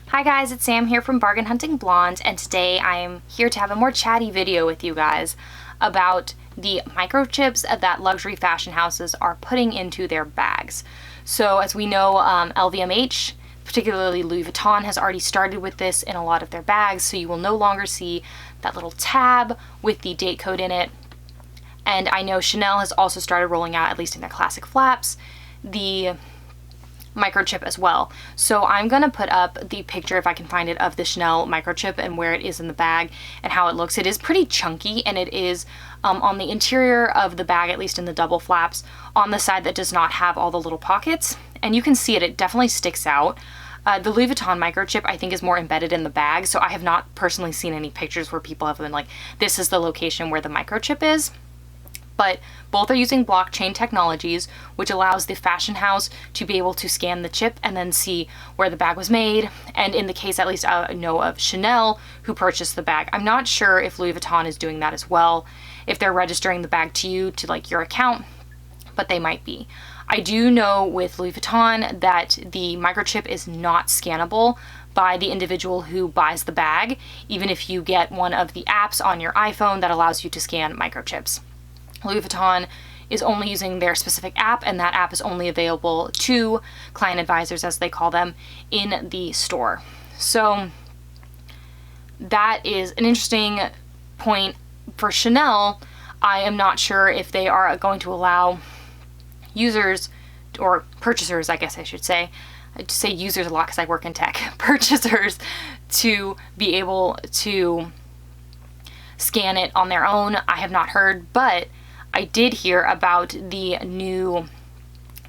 Hi guys, it's Sam here from Bargain.hunting.blonde, and today I am here to have a more chatty video with you guys about the microchips that luxury fashion houses are putting into their bags. So as we know, LVMH, particularly Louis Vuitton, has already started with this in a lot of their bags, so you will no longer see that little tab with the date code in it. And I know Chanel has also started rolling out, at least in their classic flaps, the microchip as well. So I'm gonna put up the picture, if I can find it, of the Chanel microchip and where it is in the bag and how it looks. It is pretty chunky, and it is on the interior of the bag, at least in the double flaps, on the side that does not have all the little pockets. And you can see it definitely sticks out. The Louis Vuitton microchip, I think, is more embedded in the bag, so I have not personally seen any pictures where people have been like, this is the location where the microchip is. But both are using blockchain technologies, which allows the fashion house to be able to scan the chip and then see where the bag was made. And in the case, at least I know of Chanel, who purchased the bag. I'm not sure if Louis Vuitton is doing that as well, if they're registering the bag to you, to like your account, but they might be. I do know with Louis Vuitton that the microchip is not scannable by the individual who buys the bag, even if you get one of the apps on your iPhone that allows you to scan microchips. Louis Vuitton is only using their specific app, and that app is only available to client advisors, as they call them, in the store. So that is an interesting point for Chanel. I am not sure if they are going to allow users, or purchasers, I guess I should say. I just say users a lot because I work in tech. Purchasers to be able to scan it on their own. I have not heard, but I did hear about the new,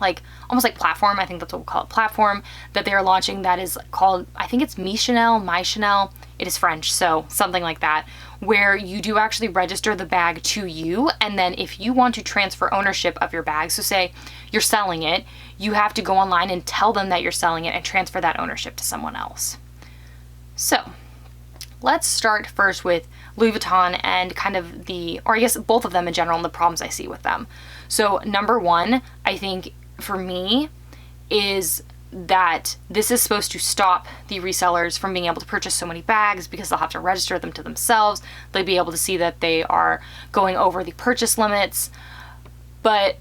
like, almost like platform, I think that's what we'll call it, platform, that they're launching that is called, I think it's My Chanel. It is French, so something like that, where you do actually register the bag to you, and then if you want to transfer ownership of your bag, so say you're selling it, you have to go online and tell them that you're selling it and transfer that ownership to someone else. So let's start first with Louis Vuitton and kind of or I guess both of them in general, and the problems I see with them. So number one, I think for me, is that this is supposed to stop the resellers from being able to purchase so many bags because they'll have to register them to themselves. They'll be able to see that they are going over the purchase limits. But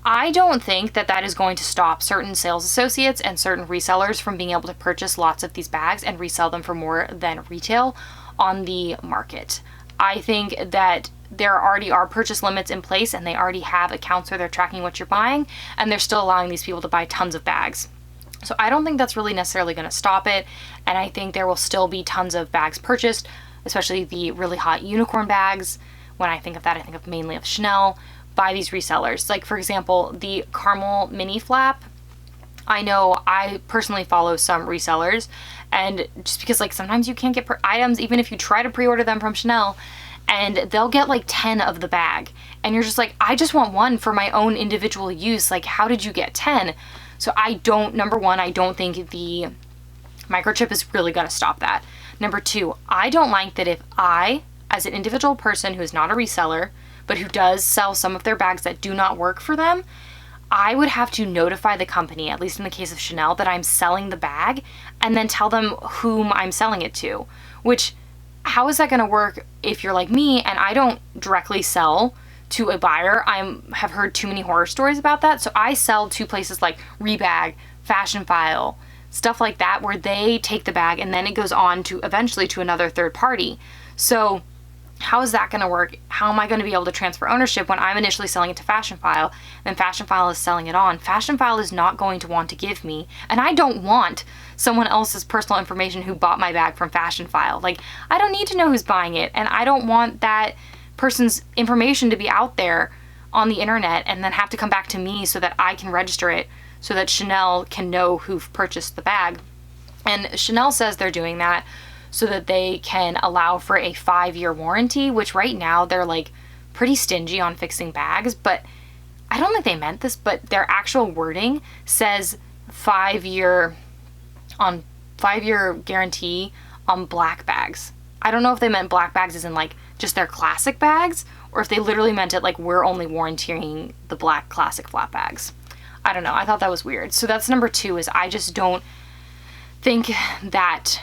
I don't think that that is going to stop certain sales associates and certain resellers from being able to purchase lots of these bags and resell them for more than retail on the market. I think that there already are purchase limits in place, and they already have accounts where they're tracking what you're buying, and they're still allowing these people to buy tons of bags. So I don't think that's really necessarily going to stop it, and I think there will still be tons of bags purchased, especially the really hot unicorn bags. When I think of that, I think of mainly of Chanel, by these resellers. Like, for example, the caramel mini flap. I know I personally follow some resellers, and just because like sometimes you can't get items even if you try to pre-order them from Chanel, and they'll get like 10 of the bag, and you're just like, I just want one for my own individual use. Like, how did you get 10? So number one, I don't think the microchip is really going to stop that. Number two, I don't like that if I, as an individual person who is not a reseller, but who does sell some of their bags that do not work for them, I would have to notify the company, at least in the case of Chanel, that I'm selling the bag, and then tell them whom I'm selling it to. Which, how is that going to work if you're like me and I don't directly sell to a buyer? I have heard too many horror stories about that. So I sell to places like Rebag, Fashion File, stuff like that, where they take the bag and then it goes on to eventually to another third party. So how is that going to work? How am I going to be able to transfer ownership when I'm initially selling it to Fashion File, then Fashion File is selling it on? Fashion File is not going to want to give me, and I don't want someone else's personal information who bought my bag from Fashion File. Like, I don't need to know who's buying it, and I don't want that person's information to be out there on the internet and then have to come back to me so that I can register it, so that Chanel can know who purchased the bag. And Chanel says they're doing that so that they can allow for a 5-year warranty, which right now they're like pretty stingy on fixing bags, but I don't think they meant this, but their actual wording says 5-year guarantee on black bags. I don't know if they meant black bags as in like just their classic bags, or if they literally meant it like we're only warrantying the black classic flat bags. I don't know. I thought that was weird. So that's number two, is I just don't think that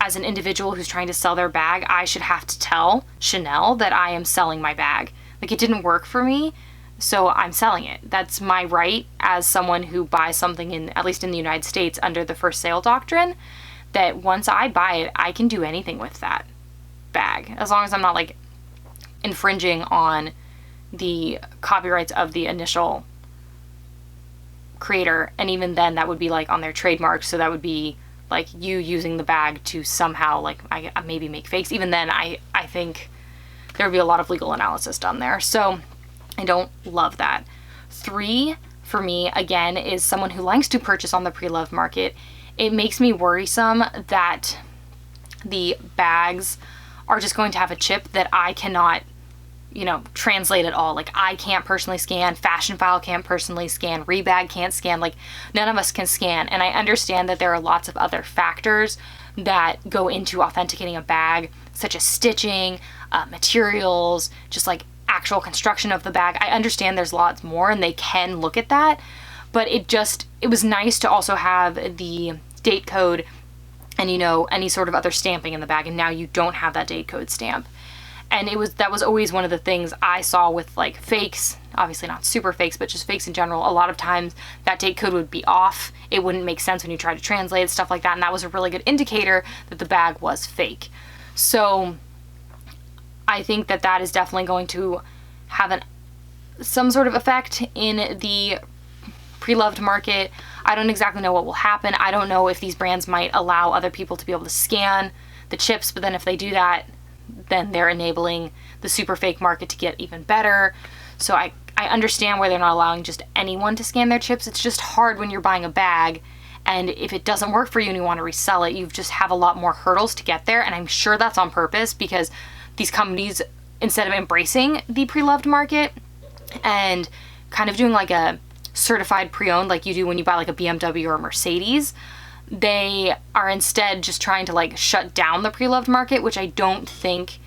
as an individual who's trying to sell their bag, I should have to tell Chanel that I am selling my bag. Like, it didn't work for me, so I'm selling it. That's my right as someone who buys something in, at least in the United States, under the first sale doctrine, that once I buy it, I can do anything with that bag, as long as I'm not like infringing on the copyrights of the initial creator. And even then, that would be like on their trademark, so that would be like you using the bag to somehow like I maybe make fakes. Even then, I think there would be a lot of legal analysis done there, so I don't love that. 3 for me, again, is someone who likes to purchase on the Preloved Market. It makes me worrisome that the bags are just going to have a chip that I cannot, you know, translate at all. Like, I can't personally scan, Fashionphile can't personally scan, Rebag can't scan, like none of us can scan. And I understand that there are lots of other factors that go into authenticating a bag, such as stitching, materials, just like actual construction of the bag. I understand there's lots more and they can look at that, but it was nice to also have the date code and, you know, any sort of other stamping in the bag, and now you don't have that date code stamp. And that was always one of the things I saw with like fakes, obviously not super fakes, but just fakes in general. A lot of times that date code would be off. It wouldn't make sense when you try to translate, stuff like that. And that was a really good indicator that the bag was fake. So I think that that is definitely going to have some sort of effect in the Preloved Market. I don't exactly know what will happen. I don't know if these brands might allow other people to be able to scan the chips, but then if they do that, then they're enabling the super fake market to get even better. So I understand why they're not allowing just anyone to scan their chips. It's just hard when you're buying a bag, and if it doesn't work for you and you want to resell it, you just have a lot more hurdles to get there. And I'm sure that's on purpose, because these companies, instead of embracing the Preloved Market and kind of doing like a certified pre-owned like you do when you buy like a BMW or a Mercedes, they are instead just trying to like shut down the Preloved Market, which I don't think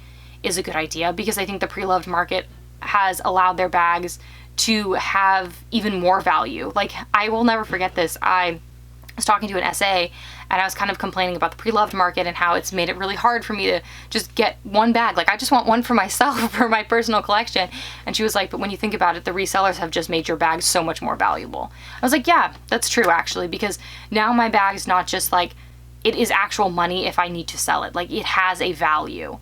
is a good idea, because I think the Preloved Market has allowed their bags to have even more value. Like, I will never forget this. I was talking to an SA and I was kind of complaining about the Preloved Market and how it's made it really hard for me to just get one bag. Like, I just want one for myself for my personal collection. And she was like, but when you think about it, the resellers have just made your bag so much more valuable. I was like, yeah, that's true actually, because now my bag's not just like, it is actual money if I need to sell it. Like, it has a value.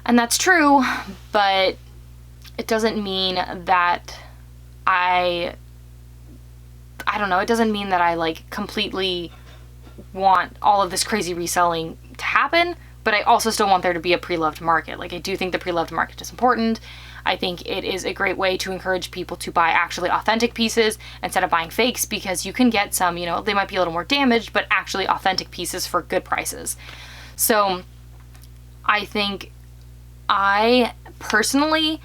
And that's true, but it doesn't mean that I don't know, it doesn't mean that I like completely want all of this crazy reselling to happen, but I also still want there to be a Preloved Market. Like, I do think the Preloved Market is important. I think it is a great way to encourage people to buy actually authentic pieces instead of buying fakes, because you can get some, you know, they might be a little more damaged, but actually authentic pieces for good prices. So I think I personally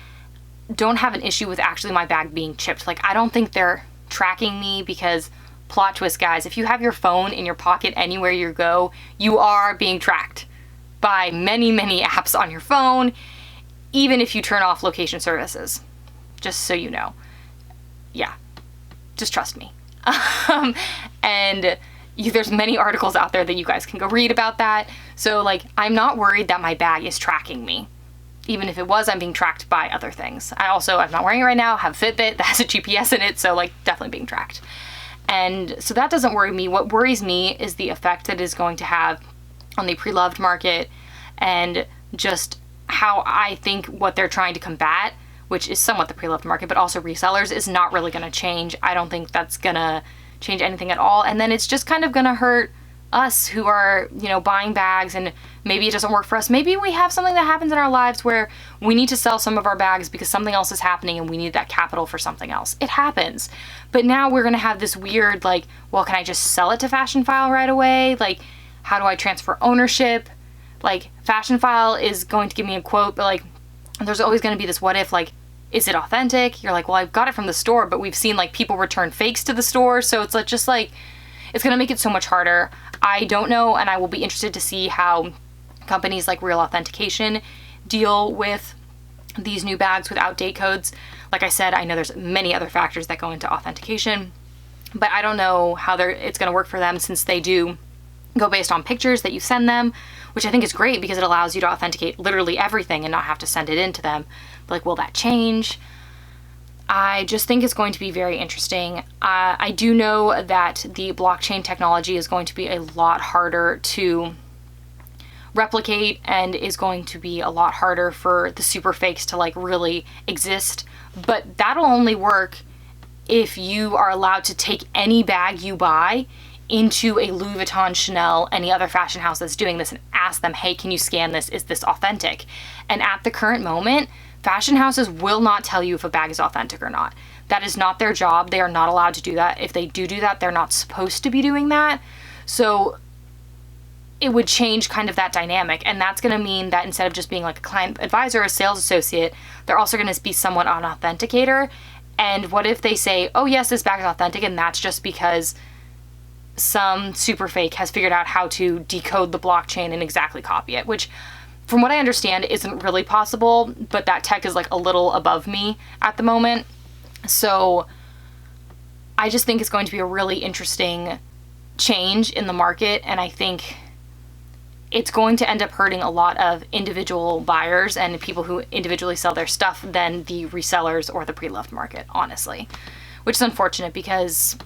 don't have an issue with actually my bag being chipped. Like, I don't think they're tracking me, because plot twist, guys, if you have your phone in your pocket anywhere you go, you are being tracked by many, many apps on your phone, even if you turn off location services, just so you know. Yeah, just trust me. And there's many articles out there that you guys can go read about that. So like, I'm not worried that my bag is tracking me. Even if it was, I'm being tracked by other things. I'm not wearing it right now, have a Fitbit that has a GPS in it, so like, definitely being tracked. And so that doesn't worry me. What worries me is the effect that it is going to have on the Preloved Market, and just how I think what they're trying to combat, which is somewhat the Preloved Market, but also resellers, is not really going to change. I don't think that's going to change anything at all. And then it's just kind of going to hurt us who are, you know, buying bags, and maybe it doesn't work for us. Maybe we have something that happens in our lives where we need to sell some of our bags because something else is happening and we need that capital for something else. It happens. But now we're going to have this weird, like, well, can I just sell it to Fashionphile right away? Like, how do I transfer ownership? Like, Fashionphile is going to give me a quote, but like, there's always going to be this what if, like, is it authentic? You're like, well, I've got it from the store, but we've seen like people return fakes to the store. So it's like, just like, it's going to make it so much harder. I don't know, and I will be interested to see how companies like Real Authentication deal with these new bags without date codes. Like I said, I know there's many other factors that go into authentication, but I don't know how it's going to work for them, since they do go based on pictures that you send them, which I think is great because it allows you to authenticate literally everything and not have to send it in to them. But like, will that change? I just think it's going to be very interesting. I do know that the blockchain technology is going to be a lot harder to replicate and is going to be a lot harder for the super fakes to like really exist. But that'll only work if you are allowed to take any bag you buy into a Louis Vuitton, Chanel, any other fashion house that's doing this and ask them, hey, can you scan this? Is this authentic? And at the current moment, fashion houses will not tell you if a bag is authentic or not. That is not their job. They are not allowed to do that. If they do that, they're not supposed to be doing that. So it would change kind of that dynamic. And that's going to mean that instead of just being like a client advisor or a sales associate, they're also going to be somewhat an authenticator. And what if they say, oh yes, this bag is authentic, and that's just because some super fake has figured out how to decode the blockchain and exactly copy it, which from what I understand isn't really possible, but that tech is like a little above me at the moment. So I just think it's going to be a really interesting change in the market, and I think it's going to end up hurting a lot of individual buyers and people who individually sell their stuff than the resellers or the pre-loved market, honestly, which is unfortunate because,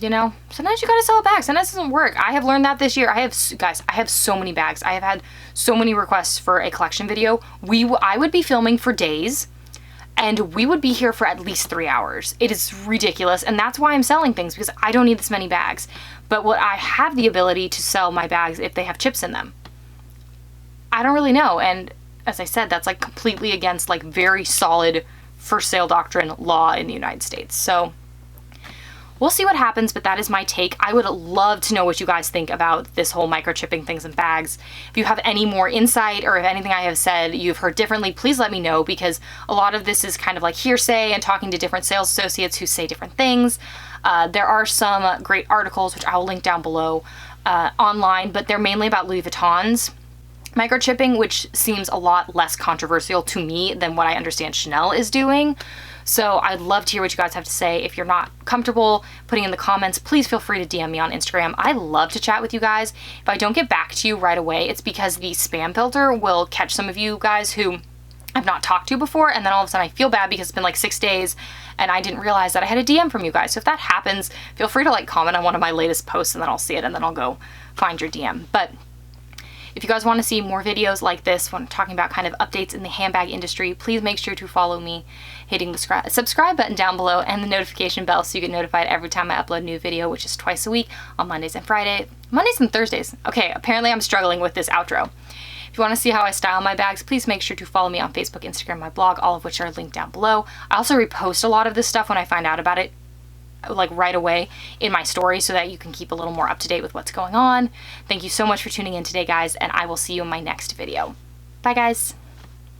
you know, sometimes you gotta sell a bag. Sometimes it doesn't work. I have learned that this year. I have so many bags. I have had so many requests for a collection video. I would be filming for days and we would be here for at least 3 hours. It is ridiculous. And that's why I'm selling things, because I don't need this many bags. But what I have the ability to sell my bags if they have chips in them. I don't really know. And as I said, that's like completely against like very solid for sale doctrine law in the United States. So we'll see what happens, but that is my take. I would love to know what you guys think about this whole microchipping things in bags. If you have any more insight, or if anything I have said you've heard differently, please let me know, because a lot of this is kind of like hearsay and talking to different sales associates who say different things. There are some great articles, which I will link down below, online, but they're mainly about Louis Vuitton's microchipping, which seems a lot less controversial to me than what I understand Chanel is doing. So I'd love to hear what you guys have to say. If you're not comfortable putting in the comments, please feel free to DM me on Instagram. I love to chat with you guys. If I don't get back to you right away, it's because the spam filter will catch some of you guys who I've not talked to before, and then all of a sudden I feel bad because it's been like 6 days and I didn't realize that I had a DM from you guys. So if that happens, feel free to like comment on one of my latest posts and then I'll see it and then I'll go find your DM. But if you guys want to see more videos like this when I'm talking about kind of updates in the handbag industry, please make sure to follow me, hitting the subscribe button down below and the notification bell so you get notified every time I upload a new video, which is twice a week on Mondays and Thursdays. Okay, apparently I'm struggling with this outro. If you want to see how I style my bags, please make sure to follow me on Facebook, Instagram, my blog, all of which are linked down below. I also repost a lot of this stuff when I find out about it, like right away in my story, so that you can keep a little more up to date with what's going on. Thank you so much for tuning in today, guys, and I will see you in my next video. Bye, guys.